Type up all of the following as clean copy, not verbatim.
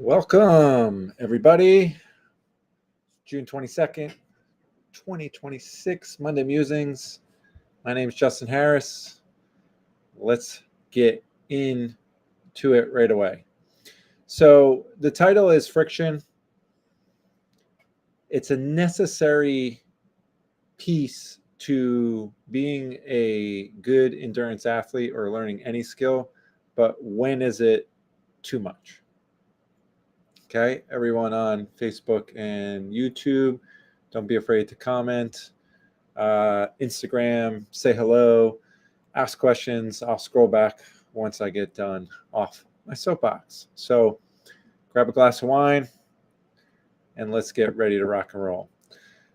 Welcome, everybody. June 22nd, 2026, Monday Musings. My name is Justin Harris. Let's get into it right away. So, the title is Friction. It's a necessary piece to being a good endurance athlete or learning any skill, but when is it too much? Okay, everyone on Facebook and YouTube, don't be afraid to comment. Instagram, say hello, ask questions. I'll scroll back once I get done off my soapbox. So grab a glass of wine and let's get ready to rock and roll.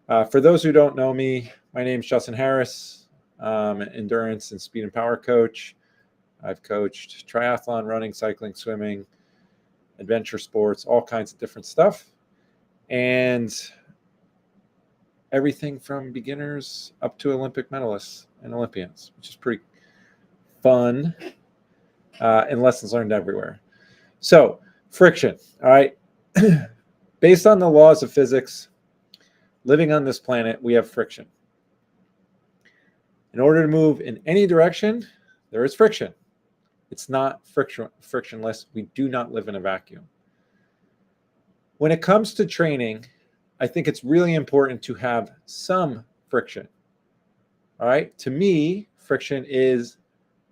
For those who don't know me, my name is Justin Harris. I'm an endurance and speed and power coach. I've coached triathlon, running, cycling, swimming, adventure sports, all kinds of different stuff. And everything from beginners up to Olympic medalists and Olympians, which is pretty fun and lessons learned everywhere. So, friction, all right? Based on the laws of physics, living on this planet, we have friction. In order to move in any direction, there is friction. It's not frictionless. We do not live in a vacuum. When it comes to training, I think it's really important to have some friction. All right. To me, friction is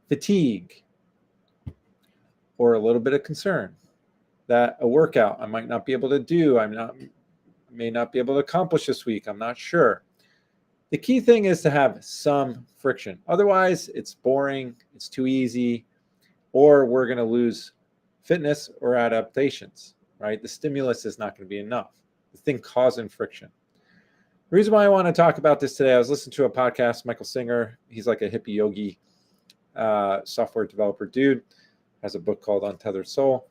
fatigue or a little bit of concern that a workout I might not be able to do. May not be able to accomplish this week. I'm not sure. The key thing is to have some friction. Otherwise, it's boring. It's too easy. Or we're going to lose fitness or adaptations, right? The stimulus is not going to be enough. The thing causing friction. The reason why I want to talk about this today, I was listening to a podcast, Michael Singer. He's like a hippie yogi software developer dude. Has a book called Untethered Soul.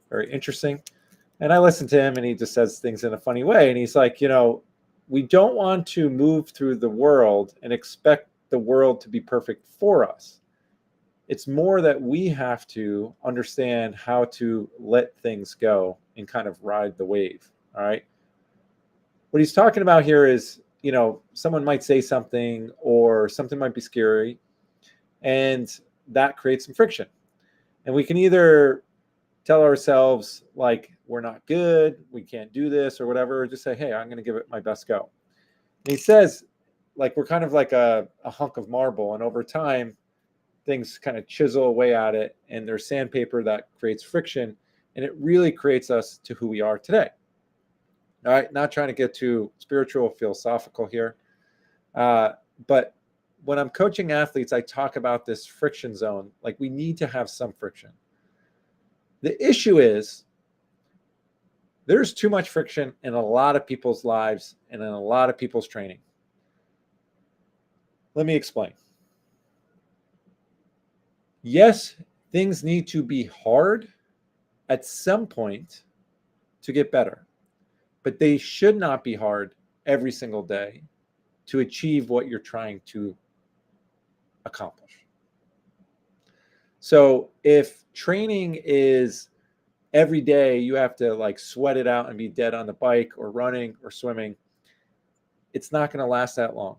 Very interesting. And I listened to him and he just says things in a funny way. And he's like, we don't want to move through the world and expect the world to be perfect for us. It's more that we have to understand how to let things go and kind of ride the wave. All right. What he's talking about here is, someone might say something or something might be scary, and that creates some friction. And we can either tell ourselves like we're not good, we can't do this or whatever, or just say, hey, I'm going to give it my best go. And he says, like, we're kind of like a hunk of marble, and over time, things kind of chisel away at it, and there's sandpaper that creates friction, and it really creates us to who we are today. All right, not trying to get too spiritual, philosophical here, but when I'm coaching athletes, I talk about this friction zone. Like, we need to have some friction. The issue is there's too much friction in a lot of people's lives and in a lot of people's training. Let me explain. Yes, things need to be hard at some point to get better, but they should not be hard every single day to achieve what you're trying to accomplish. So if training is every day you have to like sweat it out and be dead on the bike or running or swimming, it's not going to last that long.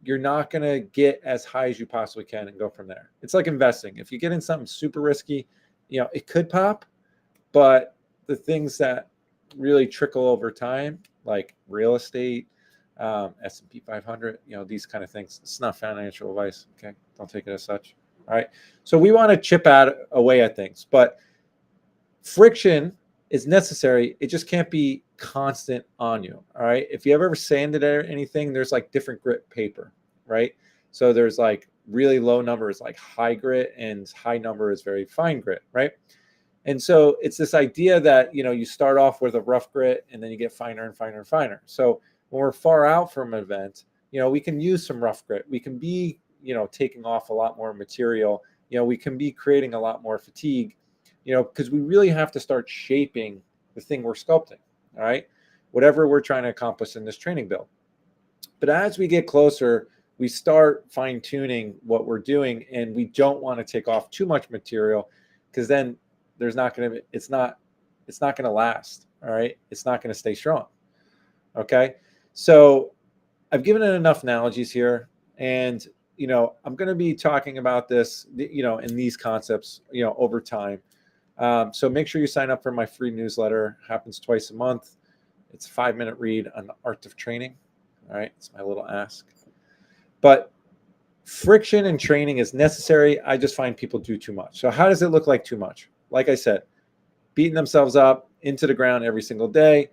You're not going to get as high as you possibly can and go from there. It's like investing. If you get in something super risky, it could pop, but the things that really trickle over time, like real estate, S&P 500, these kind of things, it's not financial advice. Okay. Don't take it as such. All right. So we want to chip away at things, but friction is necessary. It just can't be constant on you. All right. If you ever sanded or anything, there's like different grit paper, right? So there's like really low numbers, like high grit, and high number is very fine grit, right? And so it's this idea that, you start off with a rough grit and then you get finer and finer and finer. So when we're far out from an event, we can use some rough grit. We can be, taking off a lot more material. We can be creating a lot more fatigue, because we really have to start shaping the thing we're sculpting, all right? Whatever we're trying to accomplish in this training build. But as we get closer, we start fine-tuning what we're doing, and we don't want to take off too much material, because then it's not it's not going to last. All right. It's not going to stay strong. Okay. So I've given it enough analogies here. And, I'm going to be talking about this, in these concepts, over time. So make sure you sign up for my free newsletter. Happens twice a month. It's a 5-minute read on the art of training. All right. It's my little ask. But friction in training is necessary. I just find people do too much. So how does it look like too much? Like I said, beating themselves up into the ground every single day,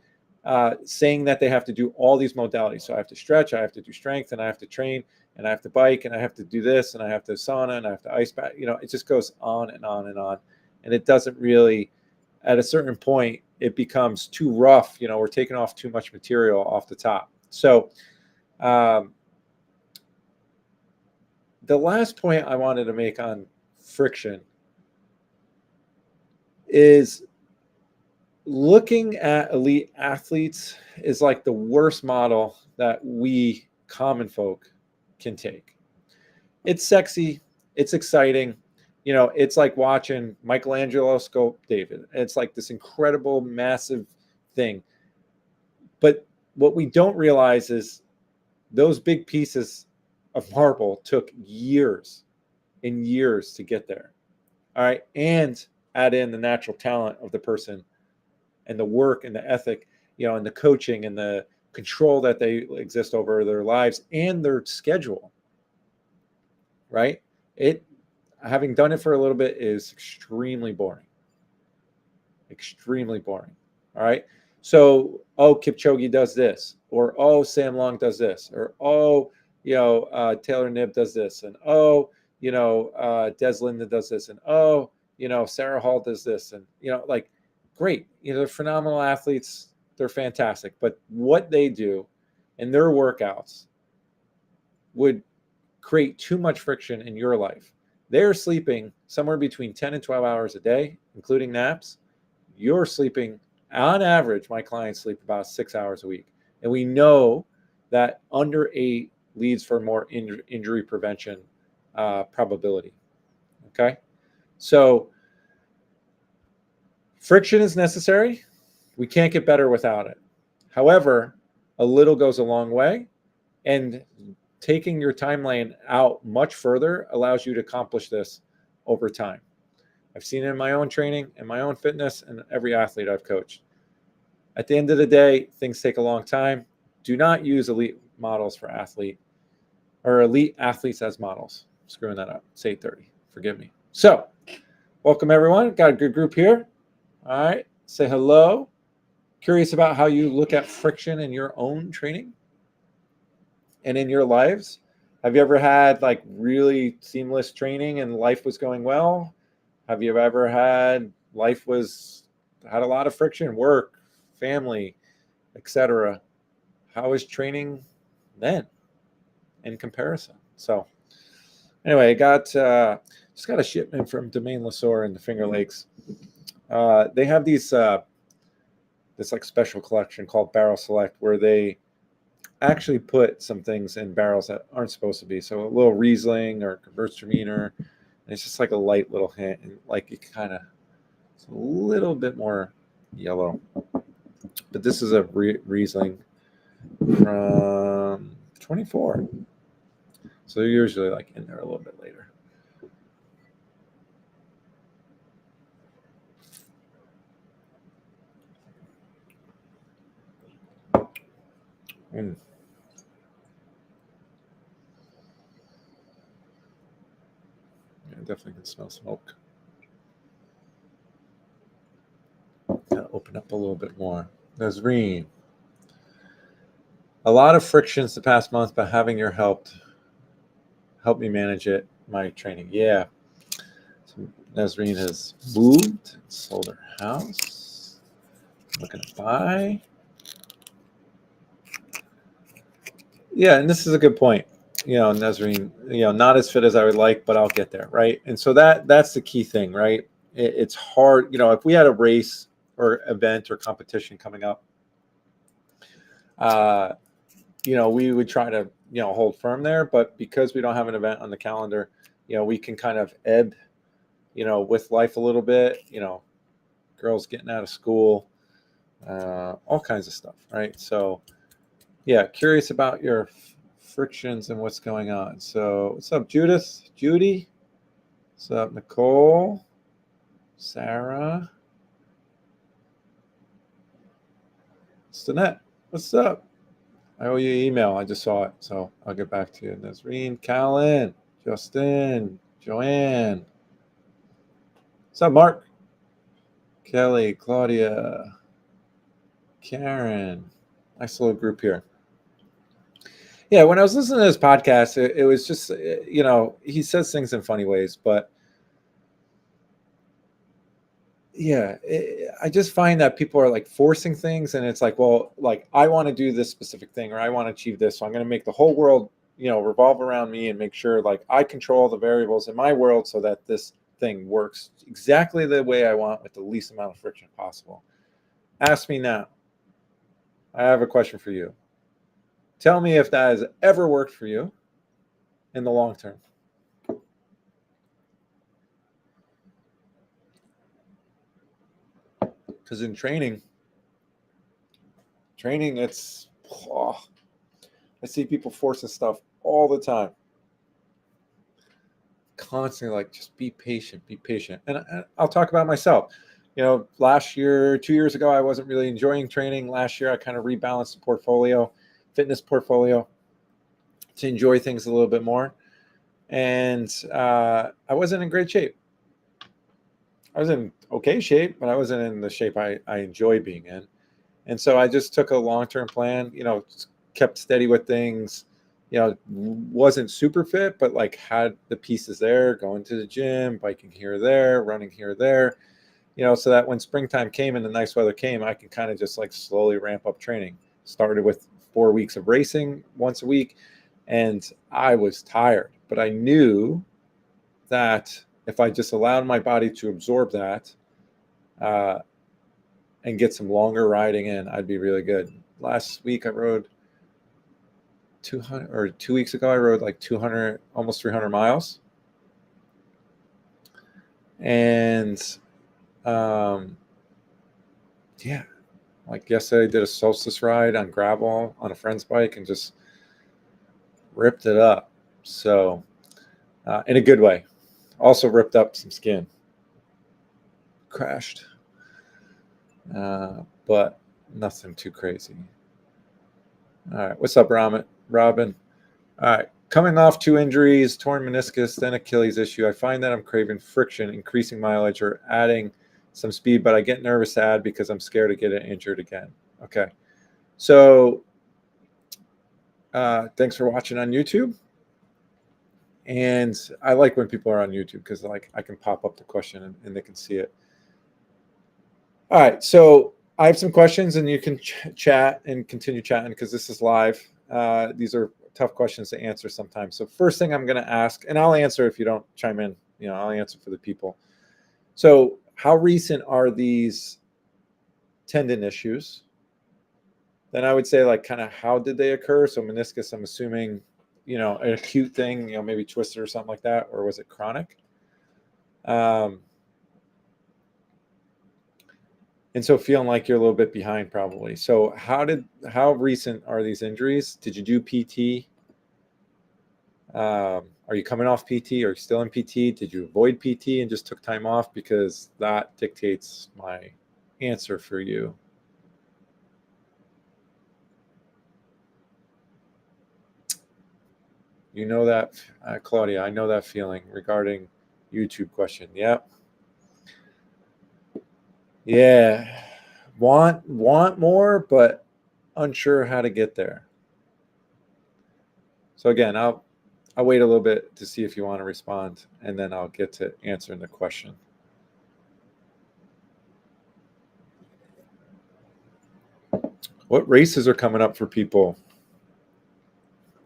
saying that they have to do all these modalities. So I have to stretch, I have to do strength, and I have to train, and I have to bike, and I have to do this, and I have to sauna, and I have to ice bath. It just goes on and on and on. And it doesn't really, at a certain point, it becomes too rough. We're taking off too much material off the top. So the last point I wanted to make on friction is looking at elite athletes is like the worst model that we common folk can take. It's sexy. It's exciting. It's like watching Michelangelo sculpt David. It's like this incredible, massive thing. But what we don't realize is those big pieces of marble took years and years to get there. All right. And add in the natural talent of the person and the work and the ethic, and the coaching and the control that they exist over their lives and their schedule. Right. Having done it for a little bit is extremely boring. Extremely boring. All right. So, Kipchoge does this, or Sam Long does this, or Taylor Knibb does this, and Des Linden does this, and Sarah Hall does this, and great. They're phenomenal athletes. They're fantastic. But what they do in their workouts would create too much friction in your life. They're sleeping somewhere between 10 and 12 hours a day, including naps. You're sleeping, on average, my clients sleep about 6 hours a week. And we know that under 8 leads for more injury prevention probability. Okay? So friction is necessary. We can't get better without it. However, a little goes a long way, and taking your timeline out much further allows you to accomplish this over time. I've seen it in my own training, in my own fitness, and every athlete I've coached. At the end of the day, things take a long time. Do not use elite models for elite athletes as models. I'm screwing that up. It's 8:30. Forgive me. So, welcome everyone. Got a good group here. All right. Say hello. Curious about how you look at friction in your own training and in your lives. Have you ever had really seamless training and life was going well? Have you ever had had a lot of friction, work, family, etc.? How is training then in comparison? So anyway, I just got a shipment from Domaine Lesueur in the Finger Lakes. They have these this special collection called Barrel Select, where they actually put some things in barrels that aren't supposed to be. So a little Riesling or Gewürztraminer, and it's just like a light little hint, and it's a little bit more yellow. But this is a Riesling from 24. So they're usually in there a little bit later. Yeah, definitely can smell smoke. Gotta open up a little bit more. Nazreen. A lot of frictions the past month, but having your help me manage it, my training. Yeah. So Nazreen has moved, sold her house, looking to buy. Yeah, and this is a good point. Nazreen, not as fit as I would like, but I'll get there, right? And so that's the key thing, right? It's hard, if we had a race or event or competition coming up, we would try to, hold firm there, but because we don't have an event on the calendar, we can kind of ebb, with life a little bit, girls getting out of school, all kinds of stuff, right? So yeah, curious about your frictions and what's going on. So what's up, Judith? Judy? What's up, Nicole? Sarah? Stanette, what's up? I owe you an email. I just saw it, so I'll get back to you. Nazreen, Callan, Justin, Joanne. What's up, Mark? Kelly, Claudia, Karen. Nice little group here. Yeah, when I was listening to this podcast, it was just, he says things in funny ways, but yeah, I just find that people are like forcing things, and it's like, well, like I want to do this specific thing, or I want to achieve this, so I'm going to make the whole world, revolve around me and make sure like I control the variables in my world so that this thing works exactly the way I want with the least amount of friction possible. Ask me now. I have a question for you. Tell me if that has ever worked for you in the long term. Because in training, it's, I see people forcing stuff all the time. Constantly like, just be patient. And I'll talk about myself. Last year, 2 years ago, I wasn't really enjoying training. Last year, I kind of rebalanced the fitness portfolio, to enjoy things a little bit more. And I wasn't in great shape. I was in okay shape, but I wasn't in the shape I enjoy being in. And so I just took a long-term plan, kept steady with things, wasn't super fit, but like had the pieces there, going to the gym, biking here or there, running here or there, so that when springtime came and the nice weather came, I can kind of just like slowly ramp up training. Started with 4 weeks of racing once a week, and I was tired, but I knew that if I just allowed my body to absorb that, and get some longer riding in, I'd be really good. Last week I rode 200, or 2 weeks ago I rode like 200, almost 300 miles. And yeah, like yesterday I did a solstice ride on gravel on a friend's bike and just ripped it up. So in a good way. Also ripped up some skin. Crashed. But nothing too crazy. All right. What's up, Robin? All right. Coming off 2 injuries, torn meniscus, then Achilles issue, I find that I'm craving friction, increasing mileage, or adding some speed, but I get nervous to add because I'm scared to get it injured again. Okay. So thanks for watching on YouTube. And I like when people are on YouTube because like I can pop up the question and they can see it. All right. So I have some questions and you can chat and continue chatting because this is live. These are tough questions to answer sometimes. So first thing I'm going to ask, and I'll answer if you don't chime in, I'll answer for the people. So how recent are these tendon issues? Then I would say like kind of how did they occur? So meniscus, I'm assuming, an acute thing, maybe twisted or something like that, or was it chronic? And so feeling like you're a little bit behind probably. So how recent are these injuries? Did you do PT? Are you coming off PT? Are you still in PT? Did you avoid PT and just took time off? Because that dictates my answer for you. You know that, Claudia, I know that feeling regarding YouTube question. Yep. Yeah. Want more, but unsure how to get there. So again, I'll wait a little bit to see if you want to respond, and then I'll get to answering the question. What races are coming up for people?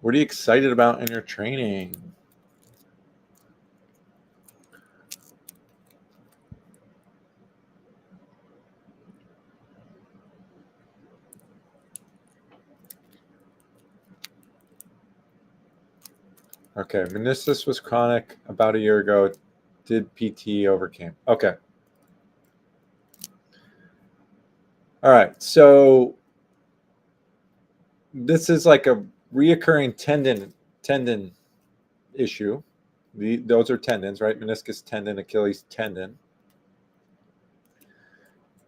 What are you excited about in your training? Okay, meniscus was chronic about a year ago. Did PT overcame. Okay. All right. So this is like a reoccurring tendon issue. Those are tendons, right? Meniscus tendon, Achilles tendon.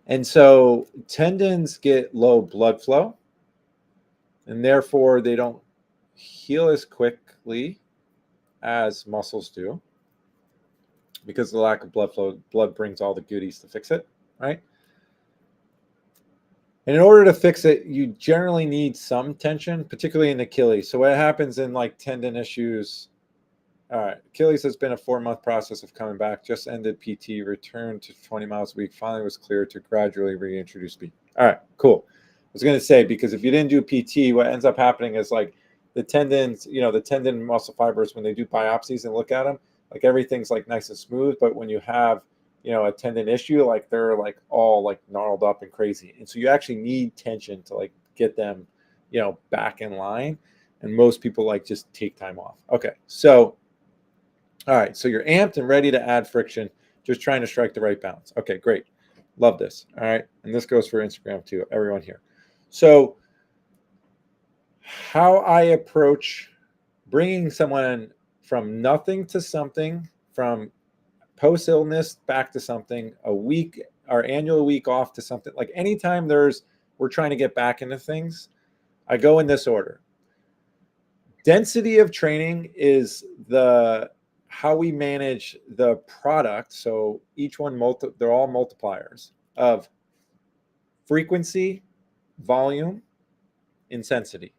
And so tendons get low blood flow, and therefore they don't heal as quickly as muscles do because of the lack of blood flow. Blood brings all the goodies to fix it, right? And in order to fix it, you generally need some tension, particularly in Achilles. So what happens in like tendon issues? All right, Achilles has been a 4-month process of coming back. Just ended PT, returned to 20 miles a week. Finally was cleared to gradually reintroduce speed. All right, cool. I was going to say, because if you didn't do PT, what ends up happening is like the tendons, the tendon muscle fibers, when they do biopsies and look at them, like everything's like nice and smooth. But when you have, a tendon issue, like they're like all like gnarled up and crazy. And so you actually need tension to like get them, back in line. And most people like just take time off. Okay, so all right, so you're amped and ready to add friction, just trying to strike the right balance. Okay, great. Love this. All right, and this goes for Instagram too, everyone here. So how I approach bringing someone from nothing to something, from post-illness back to something, a week, our annual week off to something, like anytime we're trying to get back into things, I go in this order. Density of training is how we manage the product. So each one, they're all multipliers of frequency, volume, intensity.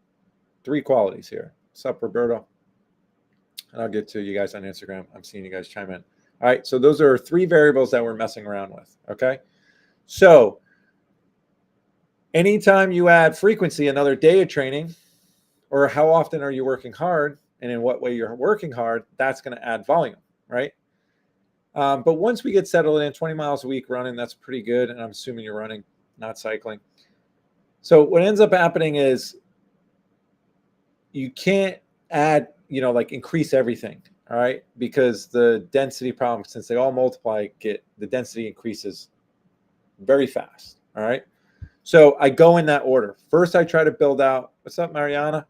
3 qualities here. What's up, Roberto? And I'll get to you guys on Instagram. I'm seeing you guys chime in. All right, so those are 3 variables that we're messing around with, okay? So anytime you add frequency, another day of training, or how often are you working hard, and in what way you're working hard, that's going to add volume, right? But once we get settled in 20 miles a week running, that's pretty good. And I'm assuming you're running, not cycling. So what ends up happening is you can't add, like increase everything, all right? Because the density problem, since they all multiply, the density increases very fast, all right? So I go in that order. First, I try to build out, what's up, Mariana?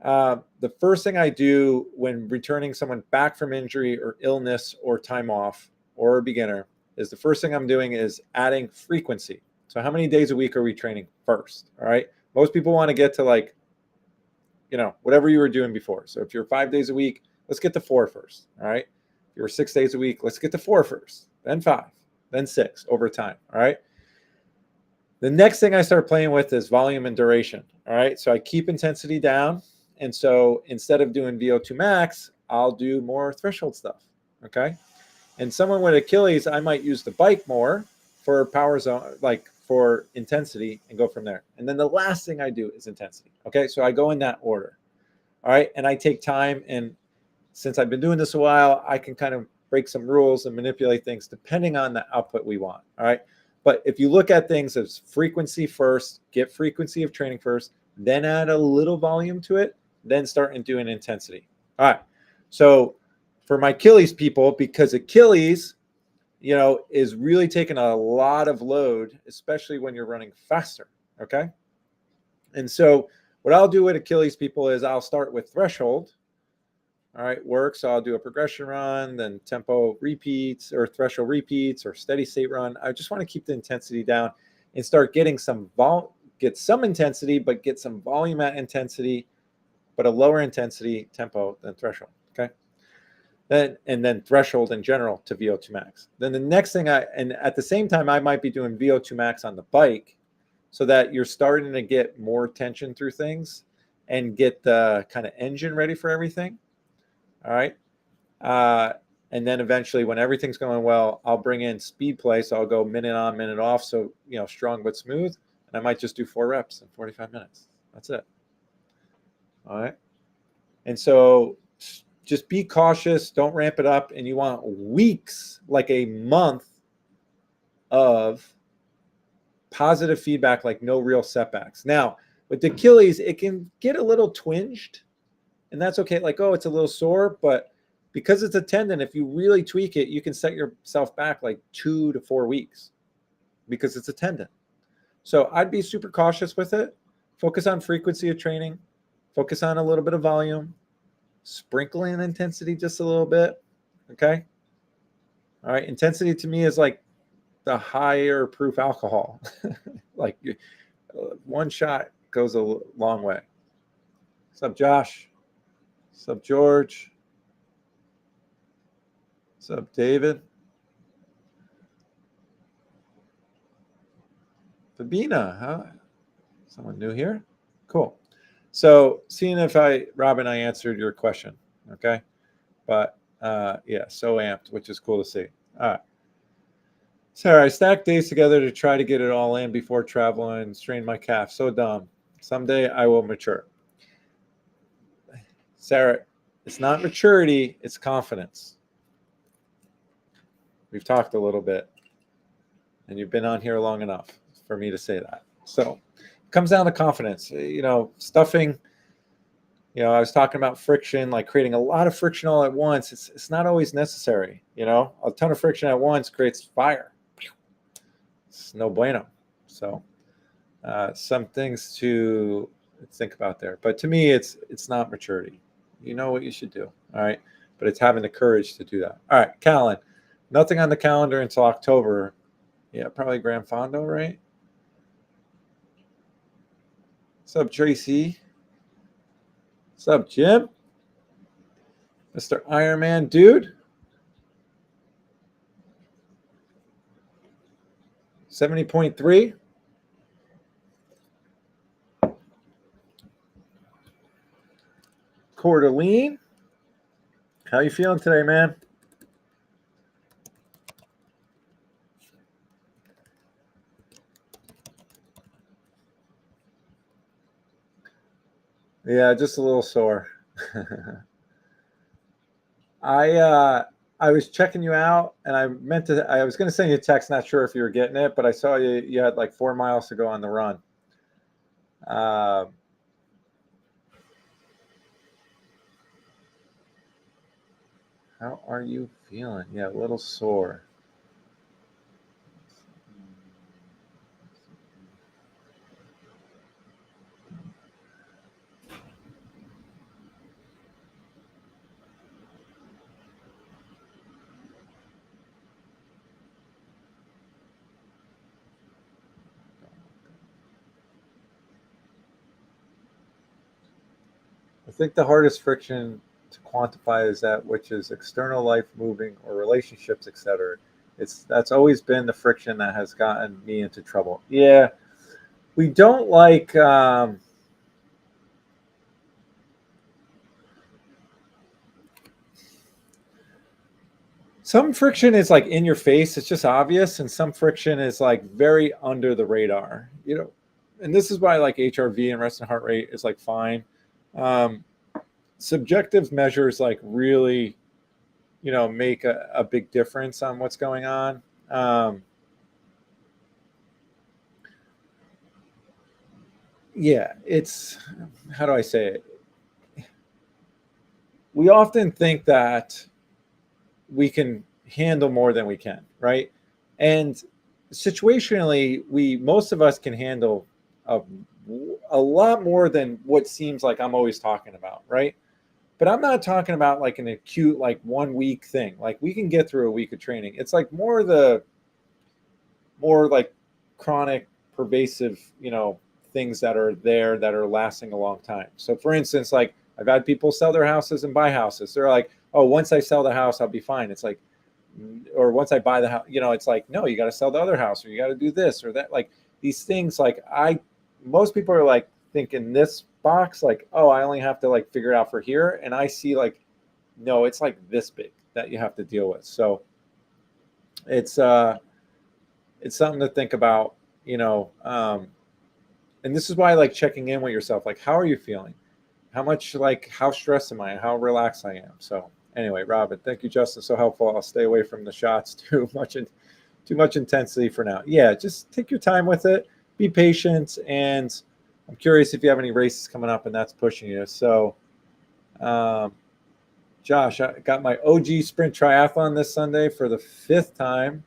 The first thing I do when returning someone back from injury or illness or time off or a beginner is the first thing I'm doing is adding frequency. So how many days a week are we training first? All right. Most people want to get to like, whatever you were doing before. So if you're 5 days a week, let's get to 4 first. All right. If you're 6 days a week, let's get to 4 first, then 5, then 6 over time. All right. The next thing I start playing with is volume and duration. All right. So I keep intensity down. And so instead of doing VO2 max, I'll do more threshold stuff. Okay. And someone with Achilles, I might use the bike more for power zone, like for intensity, and go from there. And then the last thing I do is intensity. Okay. So I go in that order. All right. And I take time. And since I've been doing this a while, I can kind of break some rules and manipulate things depending on the output we want. All right. But if you look at things as frequency first, get frequency of training first, then add a little volume to it, then start doing intensity. All right. So for my Achilles people, because Achilles, is really taking a lot of load, especially when you're running faster. Okay. And so what I'll do with Achilles people is I'll start with threshold. All right, work. So I'll do a progression run, then tempo repeats or threshold repeats or steady state run. I just want to keep the intensity down and start getting get some intensity, but get some volume at intensity, but a lower intensity tempo than threshold. Okay. And then threshold in general to VO2 max. Then the next thing and at the same time, I might be doing VO2 max on the bike so that you're starting to get more tension through things and get the kind of engine ready for everything. All right. And then eventually when everything's going well, I'll bring in speed play. So I'll go minute on, minute off. So, strong but smooth. And I might just do 4 reps in 45 minutes. That's it. All right. And so just be cautious. Don't ramp it up. And you want weeks, like a month of positive feedback, like no real setbacks. Now, with the Achilles, it can get a little twinged. And that's okay. Like, oh, it's a little sore. But because it's a tendon, if you really tweak it, you can set yourself back like 2 to 4 weeks because it's a tendon. So I'd be super cautious with it. Focus on frequency of training, focus on a little bit of volume, sprinkle in intensity just a little bit. Okay. All right. Intensity to me is like the higher proof alcohol. Like one shot goes a long way. What's up, Josh? What's up, George? What's up, David? Fabina, huh? Someone new here? Cool. So seeing if Robin, I answered your question. Okay. But yeah, so amped, which is cool to see. All right. Sarah, I stacked days together to try to get it all in before travel and strained my calf. So dumb. Someday I will mature. Sarah, it's not maturity, it's confidence. We've talked a little bit, and you've been on here long enough for me to say that. So it comes down to confidence. Stuffing, I was talking about friction, like creating a lot of friction all at once. It's not always necessary. A ton of friction at once creates fire. It's no bueno. So some things to think about there. But to me, it's not maturity. You know what you should do. All right. But it's having the courage to do that. All right, Callan. Nothing on the calendar until October. Yeah, probably Gran Fondo, right? What's up, Tracy? What's up, Jim? Mr. Ironman dude? 70.3. Coeur d'Alene. How you feeling today, man? Yeah, just a little sore. I was checking you out, and I was going to send you a text, not sure if you were getting it, but I saw you had like 4 miles to go on the run. How are you feeling? Yeah, a little sore. I think the hardest friction to quantify is that which is external life moving or relationships, etc. That's always been the friction that has gotten me into trouble. Yeah, we don't like some friction is like in your face, it's just obvious, and some friction is like very under the radar. And this is why like HRV and resting heart rate is like fine. Subjective measures like really make a big difference on what's going on. Yeah, it's, how do I say it? We often think that we can handle more than we can, right? And situationally, most of us can handle a lot more than what seems like I'm always talking about, right? But I'm not talking about like an acute, like 1 week thing. Like we can get through a week of training. It's like more like chronic, pervasive, things that are there that are lasting a long time. So for instance, like I've had people sell their houses and buy houses. They're like, oh, once I sell the house, I'll be fine. It's like, or once I buy the house, it's like, no, you got to sell the other house, or you got to do this or that. Like these things, like most people are like thinking this box, like, oh, I only have to like figure it out for here. And I see like, no, it's like this big that you have to deal with. So it's something to think about, and this is why I like checking in with yourself. Like, how are you feeling? How stressed am I? How relaxed I am? So anyway, Robin, thank you, Justin. So helpful. I'll stay away from the shots too much intensity for now. Yeah, just take your time with it. Be patient. And I'm curious if you have any races coming up and that's pushing you. So, Josh, I got my OG sprint triathlon this Sunday for the 5th time.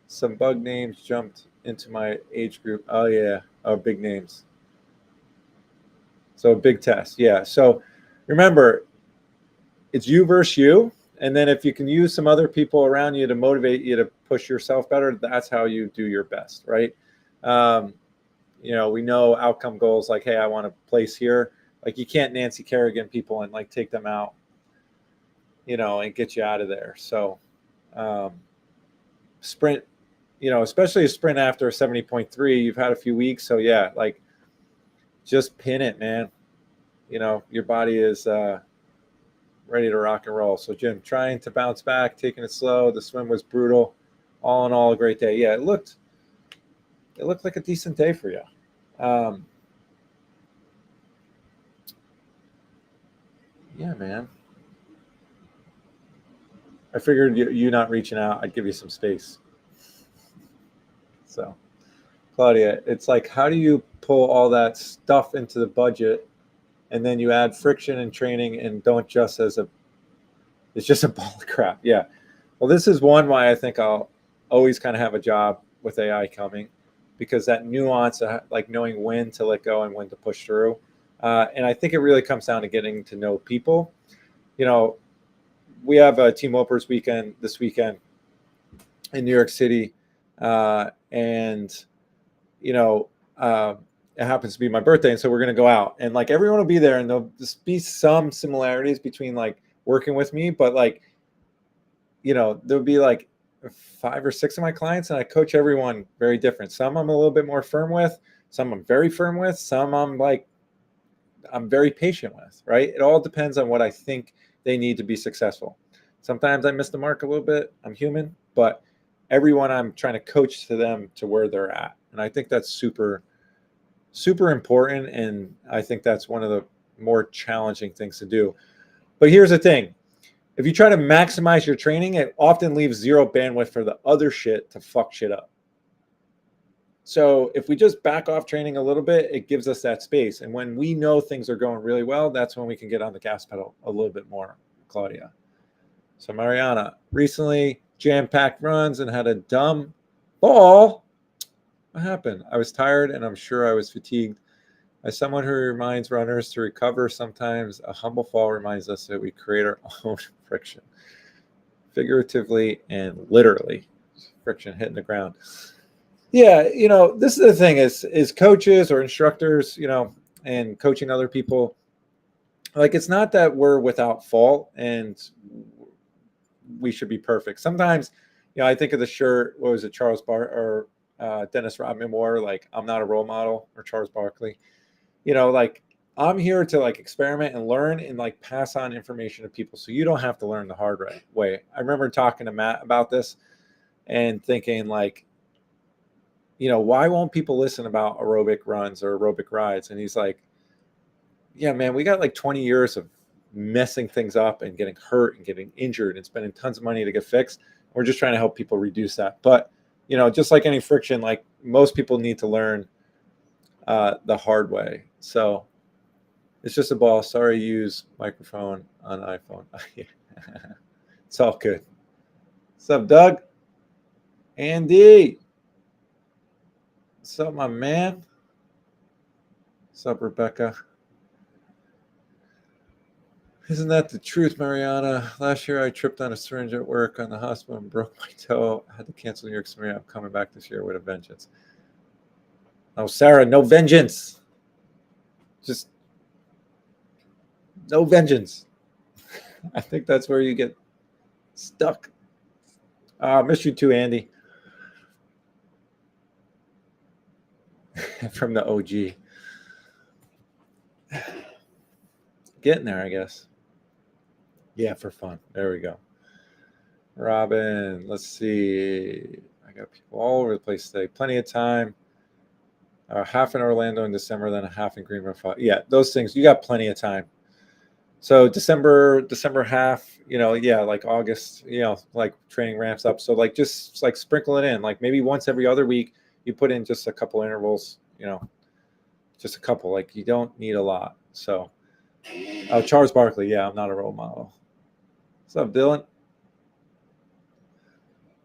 Some bug names jumped into my age group. Oh yeah, oh big names. So big test, yeah. So remember, it's you versus you, and then if you can use some other people around you to motivate you to push yourself better, that's how you do your best, right? Um, we know outcome goals like, hey, I want to place here. Like you can't Nancy Kerrigan people and like take them out, and get you out of there. So um, sprint, especially a sprint after a 70.3, you've had a few weeks. So yeah, like just pin it, man. Your body is ready to rock and roll. So Jim, trying to bounce back, taking it slow. The swim was brutal. All in all, a great day. Yeah, it looked like a decent day for you. Yeah, man. I figured you not reaching out, I'd give you some space. So, Claudia, it's like, how do you pull all that stuff into the budget, and then you add friction and training, and don't just it's just a ball of crap. Yeah. Well, this is one why I think I'll always kind of have a job with AI coming, because that nuance, like knowing when to let go and when to push through. And I think it really comes down to getting to know people. We have a Team Opers weekend this weekend in New York City. And, you know, it happens to be my birthday. And so we're going to go out, and like everyone will be there, and there'll just be some similarities between like working with me, but like, there'll be like 5 or 6 of my clients, and I coach everyone very different. Some I'm a little bit more firm with, some I'm very firm with, some I'm very patient with, right? It all depends on what I think they need to be successful. Sometimes I miss the mark a little bit. I'm human, but everyone I'm trying to coach to them to where they're at. And I think that's super, super important. And I think that's one of the more challenging things to do. But here's the thing. If you try to maximize your training, it often leaves zero bandwidth for the other shit to fuck shit up. So if we just back off training a little bit, it gives us that space. And when we know things are going really well, that's when we can get on the gas pedal a little bit more, Claudia. So Mariana, recently jam-packed runs and had a dumb fall. What happened? I was tired, and I'm sure I was fatigued. As someone who reminds runners to recover, sometimes a humble fall reminds us that we create our own friction, figuratively and literally. Friction hitting the ground. Yeah, this is the thing is coaches or instructors, and coaching other people. Like, it's not that we're without fault and we should be perfect. Sometimes, I think of the shirt, what was it, Charles or Dennis Rodman wore, like, I'm not a role model, or Charles Barkley. Like, I'm here to like experiment and learn and like pass on information to people, so you don't have to learn the hard way. I remember talking to Matt about this and thinking like, why won't people listen about aerobic runs or aerobic rides? And he's like, yeah, man, we got like 20 years of messing things up and getting hurt and getting injured and spending tons of money to get fixed. We're just trying to help people reduce that. But, just like any friction, like most people need to learn the hard way. So it's just a ball. Sorry, use microphone on iPhone. It's all good. What's up, Doug? Andy. What's up, my man? What's up, Rebecca? Isn't that the truth, Mariana? Last year I tripped on a syringe at work on the hospital and broke my toe. I had to cancel New York City. I'm coming back this year with a vengeance. Oh, Sarah, no vengeance. Just no vengeance. I think that's where you get stuck. I miss you too, Andy. From the OG. Getting there, I guess. Yeah, for fun. There we go. Robin, let's see. I got people all over the place today. Plenty of time. Half in Orlando in December, then a half in Greenville. Yeah, those things. You got plenty of time. So December half, yeah, like August, like training ramps up. So like just like sprinkle it in. Like maybe once every other week, you put in just a couple intervals, just a couple. Like you don't need a lot. So Charles Barkley, yeah, I'm not a role model. What's up, Dylan?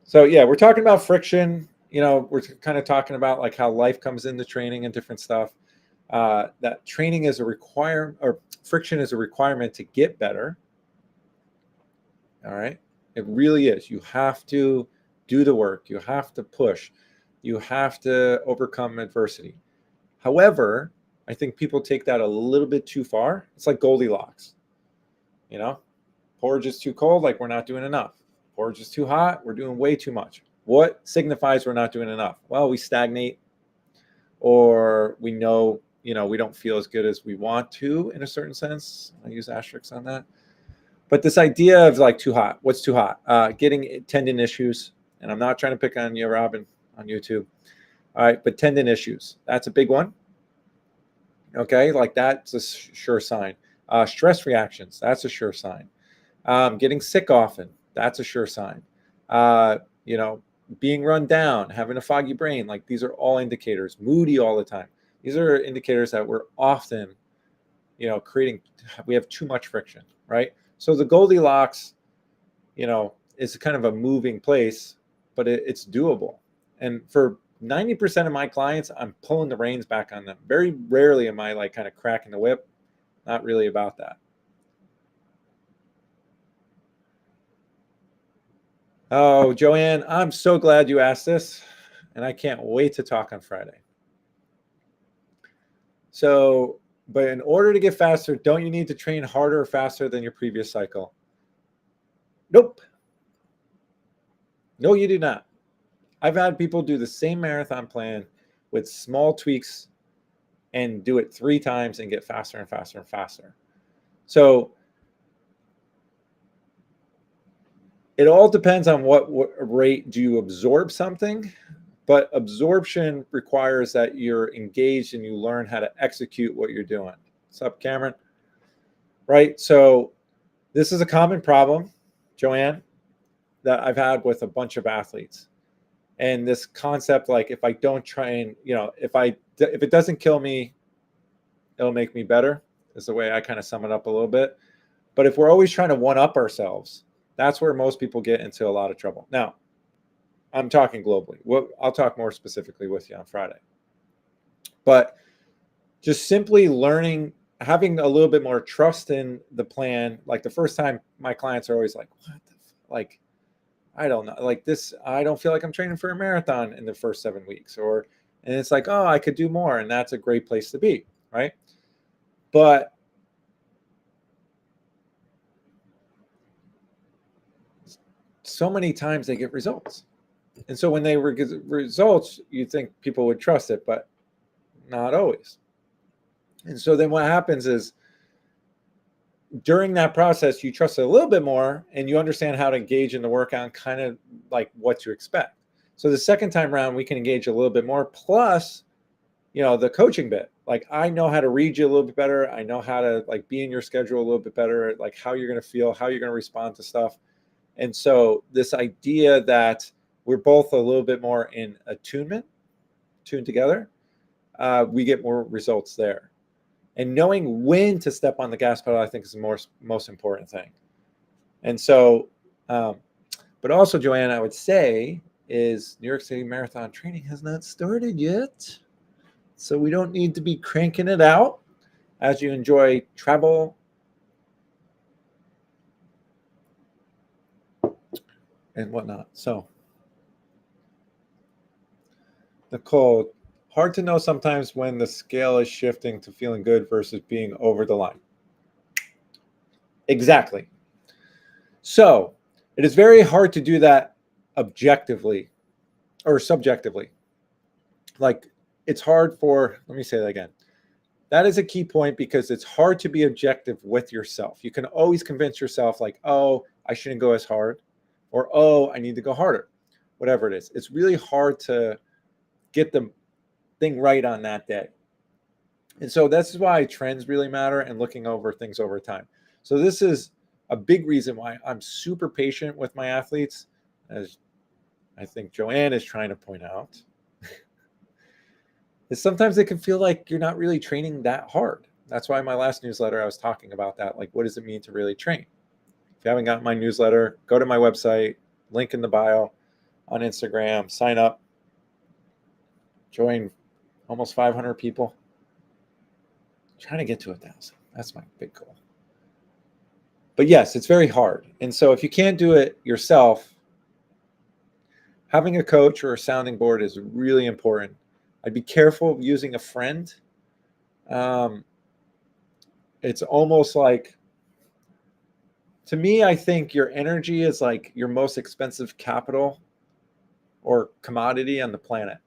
So yeah, we're talking about friction. we're kind of talking about like how life comes into training and different stuff. That training is a requirement, or friction is a requirement to get better. All right. It really is. You have to do the work. You have to push. You have to overcome adversity. However, I think people take that a little bit too far. It's like Goldilocks. Porridge is too cold, like we're not doing enough. Porridge is too hot, we're doing way too much. What signifies we're not doing enough? Well, we stagnate, or we know, we don't feel as good as we want to in a certain sense. I use asterisks on that. But this idea of like too hot, what's too hot? Getting tendon issues. And I'm not trying to pick on you, Robin, on YouTube. All right, but tendon issues, that's a big one. Okay, like that's a sure sign. Stress reactions, that's a sure sign. Getting sick often, that's a sure sign. Being run down, having a foggy brain, like these are all indicators. Moody all the time. These are indicators that we're often, we have too much friction, right? So the Goldilocks, is kind of a moving place, but it's doable. And for 90% of my clients, I'm pulling the reins back on them. Very rarely am I like kind of cracking the whip. Not really about that. Oh, Joanne, I'm so glad you asked this, and I can't wait to talk on Friday. So, but in order to get faster, don't you need to train harder or faster than your previous cycle? Nope. No, you do not. I've had people do the same marathon plan with small tweaks and do it 3 times and get faster and faster and faster. So it all depends on what rate do you absorb something, but absorption requires that you're engaged and you learn how to execute what you're doing. What's up, Cameron? Right. So this is a common problem, Joanne, that I've had with a bunch of athletes. And this concept, like if I don't train, if it doesn't kill me, it'll make me better, is the way I kind of sum it up a little bit. But if we're always trying to one up ourselves, that's where most people get into a lot of trouble. Now, I'm talking globally. I'll talk more specifically with you on Friday. But just simply learning, having a little bit more trust in the plan. Like the first time, my clients are always like, what the like, I don't know, like this, I don't feel like I'm training for a marathon in the first 7 weeks, and it's like, oh, I could do more. And that's a great place to be, right? But so many times they get results. And so when they get results, you think people would trust it, but not always. And so then what happens is during that process, you trust it a little bit more and you understand how to engage in the workout, kind of like what to expect. So the second time around, we can engage a little bit more. Plus, the coaching bit, like I know how to read you a little bit better. I know how to like be in your schedule a little bit better, like how you're going to feel, how you're going to respond to stuff. And so this idea that we're both a little bit more in attunement, tuned together, we get more results there. And knowing when to step on the gas pedal, I think is the most important thing. And so, but also, Joanne, I would say is New York City Marathon training has not started yet. So we don't need to be cranking it out as you enjoy travel and whatnot. So, Nicole, hard to know sometimes when the scale is shifting to feeling good versus being over the line. Exactly. So it is very hard to do that objectively or subjectively. Like it's hard let me say that again. That is a key point because it's hard to be objective with yourself. You can always convince yourself like, oh, I shouldn't go as hard, or, oh, I need to go harder, whatever it is. It's really hard to get the thing right on that day. And so that's why trends really matter and looking over things over time. So this is a big reason why I'm super patient with my athletes, as I think Joanne is trying to point out, is sometimes it can feel like you're not really training that hard. That's why in my last newsletter, I was talking about that. Like, what does it mean to really train? If you haven't gotten my newsletter, go to my website, link in the bio on Instagram, sign up. join almost 500 people. I'm trying to get to 1,000. That's my big goal. But yes, it's very hard. And so if you can't do it yourself, having a coach or a sounding board is really important. I'd be careful of using a friend. It's almost like, to me, I think your energy is like your most expensive capital or commodity on the planet.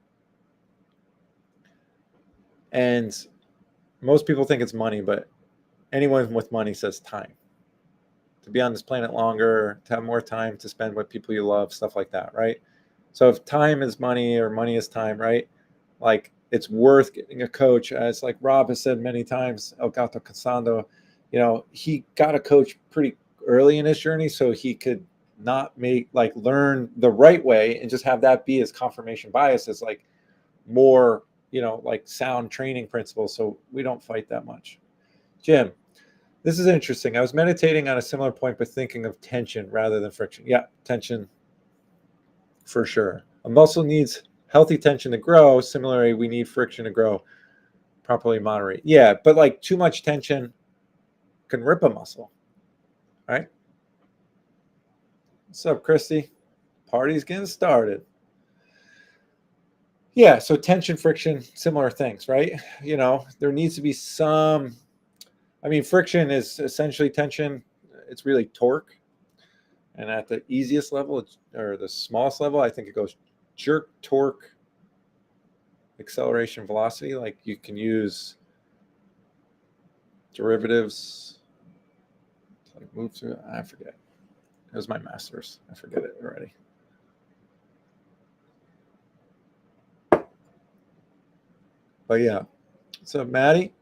And most people think it's money, but anyone with money says time. To be on this planet longer, to have more time to spend with people you love, stuff like that, right? So if time is money or money is time, right? Like, it's worth getting a coach. As like Rob has said many times, El Gato Casando, he got a coach pretty early in his journey so he could not learn the right way and just have that be his confirmation bias as like more, like sound training principles. So we don't fight that much. Jim, this is interesting. I was meditating on a similar point, but thinking of tension rather than friction. Yeah, tension for sure. A muscle needs healthy tension to grow. Similarly, we need friction to grow. Properly moderate. Yeah, but like too much tension can rip a muscle, right? What's up, Christy? Party's getting started. Yeah, so tension, friction, similar things, right? There needs to be some, friction is essentially tension. It's really torque. And at the easiest level, or the smallest level, I think it goes jerk, torque, acceleration, velocity. Like, you can use derivatives to like move through. I forget. It was my master's. I forget it already. But yeah. So Maddie,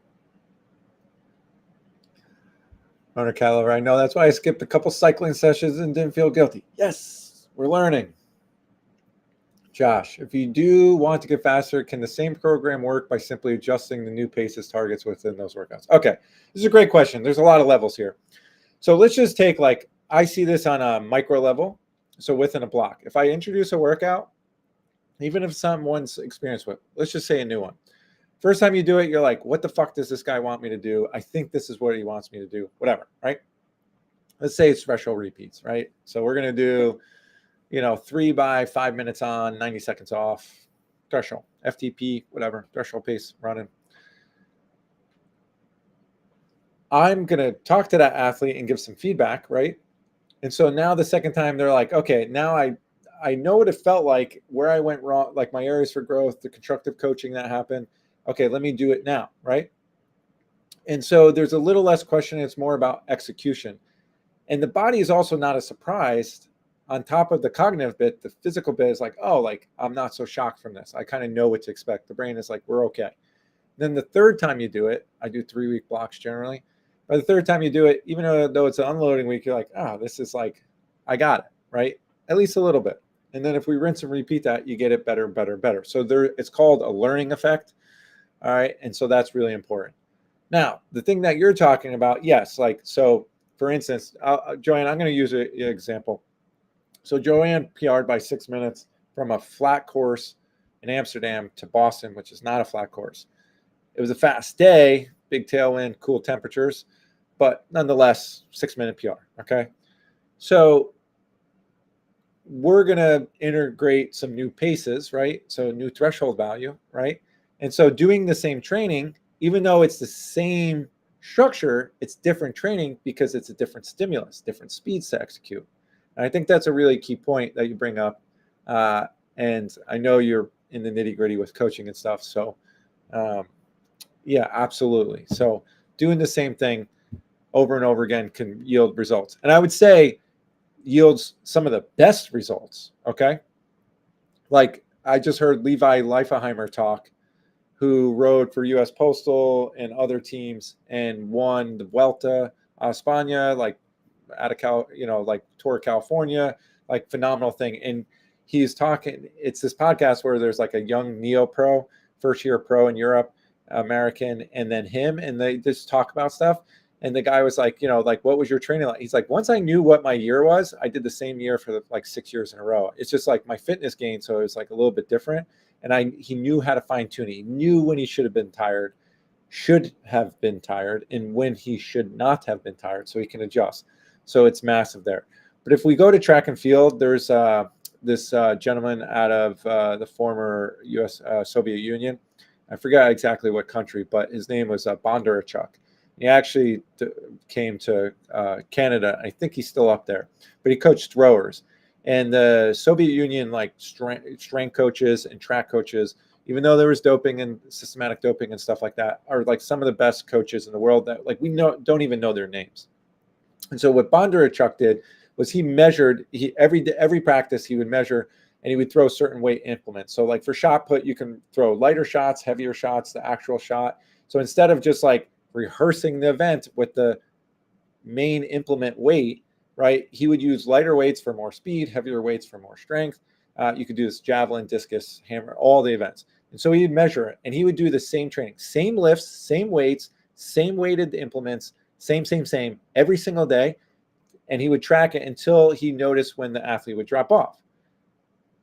owner caliber. I know, that's why I skipped a couple cycling sessions and didn't feel guilty. Yes, we're learning. Josh, if you do want to get faster, can the same program work by simply adjusting the new paces targets within those workouts? Okay, this is a great question. There's a lot of levels here. So let's just take, like, I see this on a micro level. So within a block, if I introduce a workout, even if someone's experienced with, let's just say a new one. First time you do it, you're like, what the fuck does this guy want me to do? I think this is what he wants me to do, whatever, right? Let's say it's threshold repeats, right? So we're going to do, 3 by 5 minutes on, 90 seconds off, threshold, FTP, whatever, threshold pace running. I'm going to talk to that athlete and give some feedback, right? And so now the second time they're like, okay, now I know what it felt like, where I went wrong, like my areas for growth, the constructive coaching that happened. Okay, let me do it now, right? And so there's a little less question. It's more about execution. And the body is also not as surprised. On top of the cognitive bit, the physical bit is like, oh, like, I'm not so shocked from this. I kind of know what to expect. The brain is like, we're okay. Then the third time you do it, I do 3-week blocks generally. By the third time you do it, even though it's an unloading week, you're like, oh, this is like, I got it, right? At least a little bit. And then if we rinse and repeat that, you get it better and better and better. So it's called a learning effect. All right. And so that's really important. Now, the thing that you're talking about, yes, like, so for instance, Joanne, I'm going to use an example. So Joanne PR'd by 6 minutes from a flat course in Amsterdam to Boston, which is not a flat course. It was a fast day, big tailwind, cool temperatures, but nonetheless, 6-minute PR. Okay. So we're going to integrate some new paces, right? So new threshold value, right? And so doing the same training, even though it's the same structure, it's different training because it's a different stimulus, different speeds to execute. And I think that's a really key point that you bring up. And I know you're in the nitty gritty with coaching and stuff. So yeah, absolutely. So doing the same thing over and over again can yield results. And I would say yields some of the best results. Okay. Like, I just heard Levi Leifenheimer talk, who rode for US Postal and other teams and won the Vuelta a España, like out of like Tour California, like phenomenal thing. And he's talking, it's this podcast where there's like a young neo pro, first year pro in Europe, American, and then him, and they just talk about stuff. And the guy was like, like, what was your training like? He's like, once I knew what my year was, I did the same year for like 6 years in a row. It's just like my fitness gained, so it was like a little bit different. And he knew how to fine tune it. He knew when he should have been tired, and when he should not have been tired, so he can adjust. So it's massive there. But if we go to track and field, there's this gentleman out of the former U.S. Soviet Union. I forgot exactly what country, but his name was Bondarchuk. He actually came to Canada. I think he's still up there, but he coached rowers. And the Soviet Union, like strength coaches and track coaches, even though there was doping and systematic doping and stuff like that, are like some of the best coaches in the world that like we don't even know their names. And so what Bondarchuk did was he measured every practice he would measure, and he would throw certain weight implements. So like for shot put, you can throw lighter shots, heavier shots, the actual shot. So instead of just like rehearsing the event with the main implement weight, right, he would use lighter weights for more speed, heavier weights for more strength. You could do this javelin, discus, hammer, all the events. And so he'd measure it, and he would do the same training, same lifts, same weights, same weighted implements, same every single day. And he would track it until he noticed when the athlete would drop off.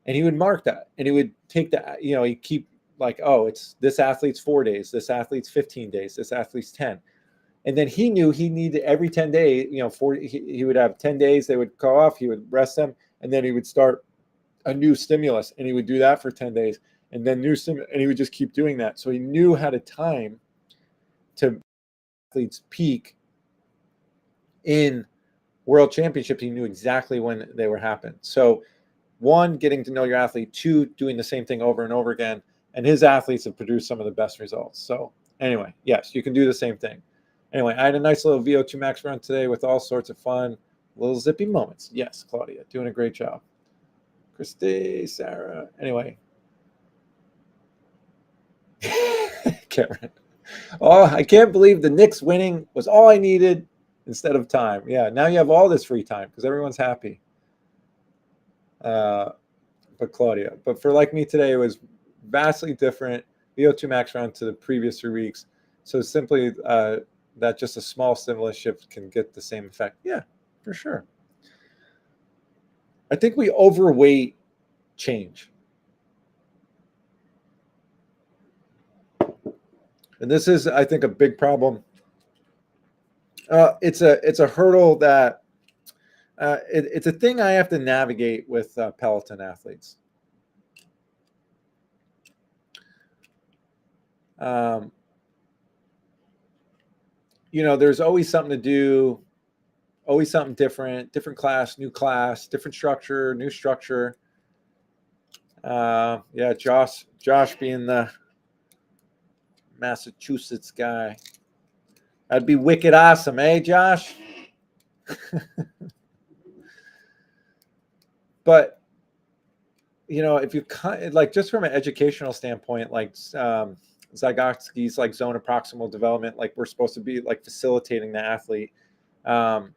And he would mark that, and he would take that, he'd keep like, oh, it's this athlete's 4 days, this athlete's 15 days, this athlete's 10. And then he knew he needed every 10 days, he would have 10 days, they would go off, he would rest them, and then he would start a new stimulus, and he would do that for 10 days, and then and he would just keep doing that. So he knew how to time to athletes peak in world championships. He knew exactly when they were happening. So one, getting to know your athlete, two, doing the same thing over and over again. And his athletes have produced some of the best results. So anyway, yes, you can do the same thing. Anyway, I had a nice little VO2 max run today with all sorts of fun, little zippy moments. Yes, Claudia, doing a great job. Christy, Sarah. Anyway. Cameron. Oh, I can't believe the Knicks winning was all I needed instead of time. Yeah, now you have all this free time because everyone's happy. But Claudia. But for like me today, it was vastly different VO2 max run to the previous 3 weeks. So simply that just a small stimulus shift can get the same effect. Yeah, for sure. I think we overweight change. And this is, I think, a big problem. It's a hurdle that it's a thing I have to navigate with Peloton athletes. There's always something to do, always something different class, different structure, new structure. Yeah, Josh being the Massachusetts guy. That'd be wicked awesome, eh, Josh? But if you like, just from an educational standpoint, like Zygotsky's like zone of proximal development, like we're supposed to be like facilitating the athlete, like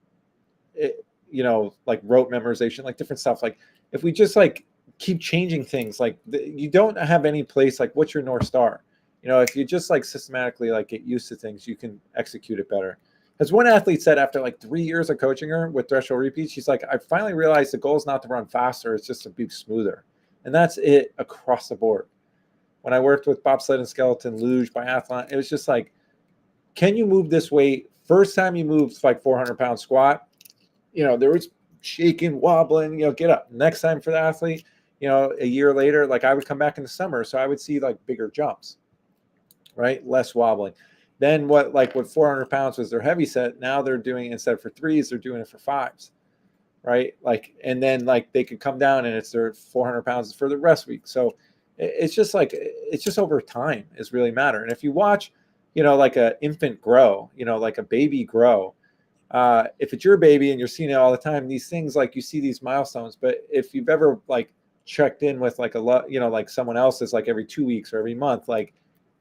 rote memorization, like different stuff. Like if we just like keep changing things, like you don't have any place, like what's your North Star? If you just like systematically like get used to things, you can execute it better. As one athlete said after like 3 years of coaching her with threshold repeats, she's like, I finally realized the goal is not to run faster, it's just to be smoother. And that's it across the board. When I worked with bobsled and skeleton, luge, biathlon, it was just like, can you move this weight? First time you moved like 400-pound squat, there was shaking, wobbling, get up. Next time for the athlete, a year later, like I would come back in the summer, so I would see like bigger jumps, right? Less wobbling. Then what 400 pounds was their heavy set, now they're doing, instead for threes, they're doing it for fives, right? Like, and then like they could come down and it's their 400 pounds for the rest week. So it's just like, it's just over time is really matter. And if you watch, like a infant grow, like a baby grow, if it's your baby and you're seeing it all the time, these things, like you see these milestones, but if you've ever like checked in with like like someone else's, like every 2 weeks or every month, like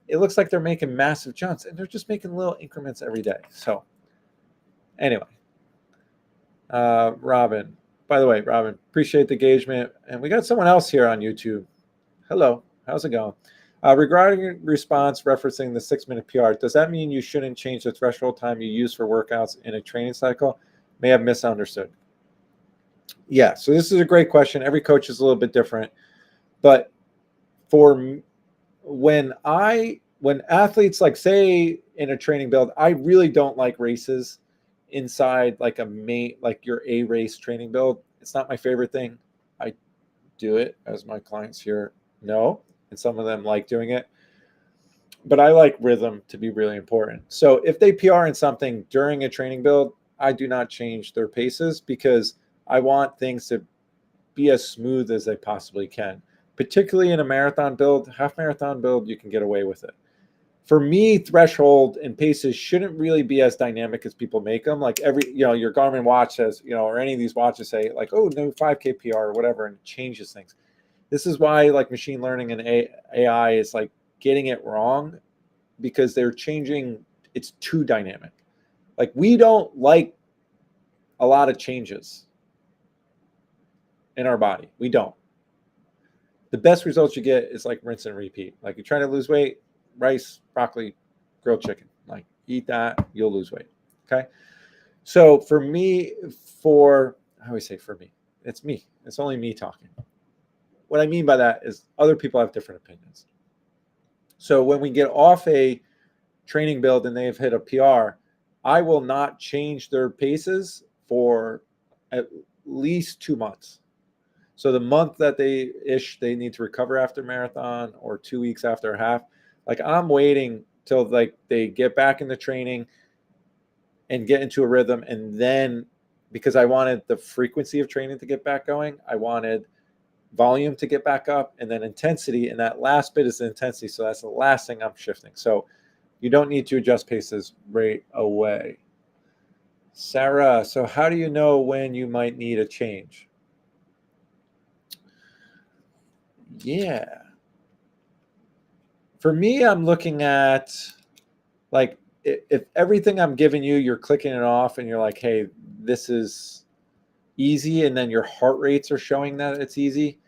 it looks like they're making massive jumps and they're just making little increments every day. So anyway, Robin, by the way, Robin, appreciate the engagement. And we got someone else here on YouTube. Hello, how's it going? Regarding response referencing the 6-minute PR, does that mean you shouldn't change the threshold time you use for workouts in a training cycle? May have misunderstood. Yeah, so this is a great question. Every coach is a little bit different. But for when athletes, like say in a training build, I really don't like races inside like your A race training build. It's not my favorite thing. I do it, as my clients here know, and some of them like doing it. But I like rhythm to be really important. So if they PR in something during a training build, I do not change their paces because I want things to be as smooth as they possibly can. Particularly in a marathon build, half marathon build, you can get away with it. For me, threshold and paces shouldn't really be as dynamic as people make them. Like your Garmin watch says, or any of these watches say like, oh, no 5K PR or whatever, and it changes things. This is why like machine learning and AI is like getting it wrong because they're changing. It's too dynamic. Like we don't like a lot of changes in our body. We don't. The best results you get is like rinse and repeat. Like you're trying to lose weight, rice, broccoli, grilled chicken. Like eat that, you'll lose weight. Okay. So for me, how do we say for me? It's me. It's only me talking. What I mean by that is other people have different opinions. So when we get off a training build and they've hit a PR, I will not change their paces for at least 2 months. So the month that they need to recover after marathon or 2 weeks after a half, like I'm waiting till like they get back into training and get into a rhythm. And then because I wanted the frequency of training to get back going, I wanted volume to get back up and then intensity. And that last bit is the intensity. So that's the last thing I'm shifting. So you don't need to adjust paces right away. Sarah, so how do you know when you might need a change? Yeah. For me, I'm looking at like if everything I'm giving you, you're clicking it off and you're like, hey, this is easy. And then your heart rates are showing that it's easy.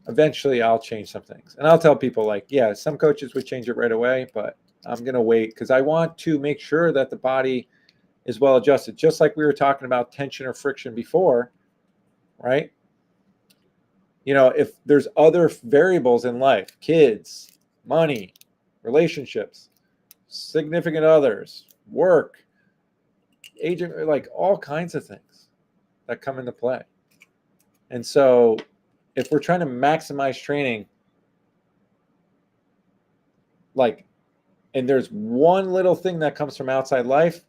Eventually I'll change some things. And I'll tell people like, yeah, some coaches would change it right away, but I'm going to wait because I want to make sure that the body is well adjusted. Just like we were talking about tension or friction before, right? If there's other variables in life, kids, money, relationships, significant others, work, agent, like all kinds of things that come into play. And so if we're trying to maximize training, and there's one little thing that comes from outside life,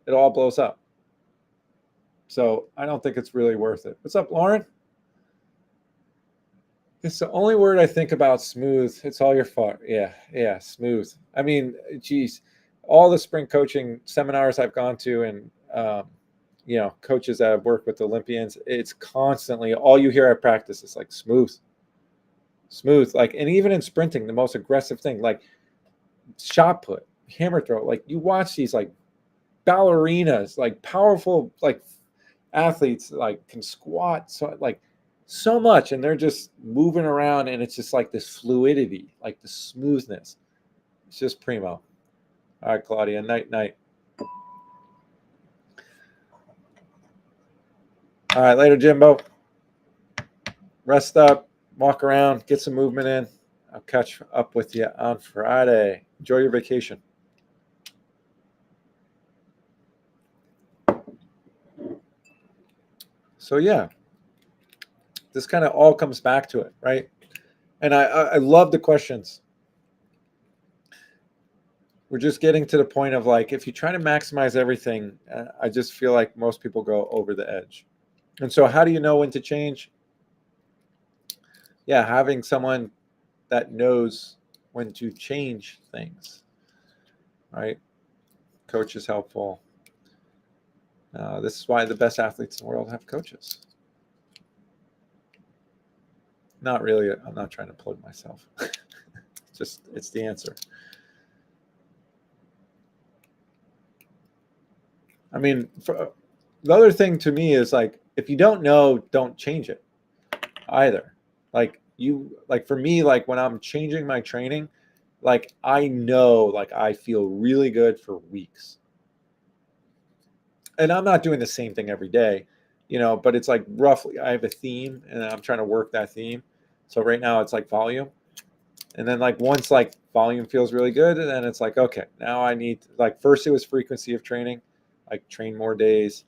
it all blows up. So I don't think it's really worth it. What's up, Lauren? It's the only word I think about, smooth. It's all your fault. Yeah, smooth. I mean, geez, all the sprint coaching seminars I've gone to and, coaches that have worked with Olympians, it's constantly, all you hear at practice is like smooth. Like, and even in sprinting, the most aggressive thing, like shot put, hammer throw, like you watch these like ballerinas, like powerful, like athletes, like can squat. So much, and they're just moving around, and it's just like this fluidity, like the smoothness. It's just primo. All right, Claudia, night. All right, later, Jimbo. Rest up, walk around, get some movement in. I'll catch up with you on Friday. Enjoy your vacation. So yeah, this kind of all comes back to it, right? And I love the questions. We're just getting to the point of like, if you try to maximize everything, I just feel like most people go over the edge. And so how do you know when to change? Yeah, having someone that knows when to change things, right? Coach is helpful. This is why the best athletes in the world have coaches. Not really. I'm not trying to plug myself. It's the answer. I mean, the other thing to me is like, if you don't know, don't change it either. Like, like for me, like when I'm changing my training, like I know, like I feel really good for weeks. And I'm not doing the same thing every day, but it's like roughly I have a theme and I'm trying to work that theme. So right now it's like volume. And then like once like volume feels really good, and then it's like, okay, now I need, like first it was frequency of training, like train more days.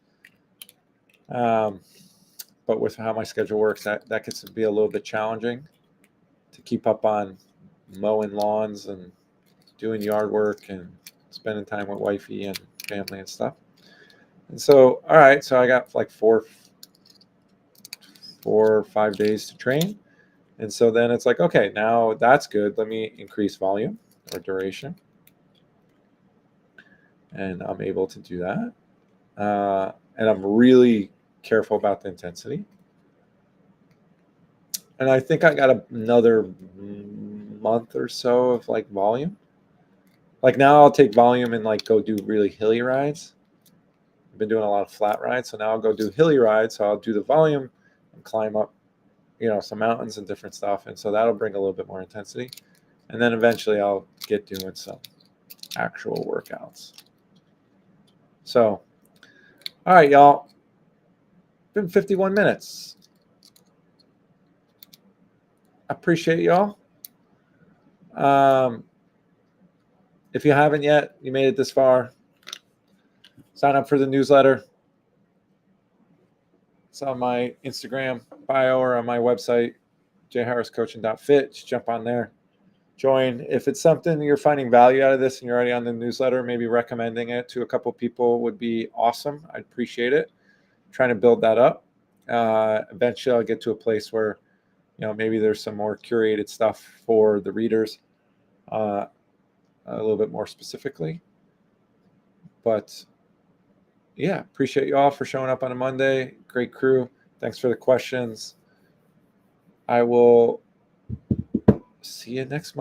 But with how my schedule works, that gets to be a little bit challenging to keep up on mowing lawns and doing yard work and spending time with wifey and family and stuff. And so, all right, so I got like 4 or 5 days to train. And so then it's like, okay, now that's good. Let me increase volume or duration. And I'm able to do that. And I'm really careful about the intensity. And I think I got another month or so of like volume. Like now I'll take volume and like go do really hilly rides. I've been doing a lot of flat rides. So now I'll go do hilly rides. So I'll do the volume and climb up, some mountains and different stuff. And so that'll bring a little bit more intensity. And then eventually I'll get doing some actual workouts. So, all right, y'all. Been 51 minutes. I appreciate y'all. If you haven't yet, you made it this far, sign up for the newsletter. It's on my Instagram bio or on my website, jharriscoaching.fit. Just jump on there. Join. If it's something you're finding value out of this and you're already on the newsletter, maybe recommending it to a couple people would be awesome. I'd appreciate it. I'm trying to build that up. Eventually, I'll get to a place where, maybe there's some more curated stuff for the readers, a little bit more specifically. But yeah, appreciate you all for showing up on a Monday. Great crew. Thanks for the questions. I will see you next Monday.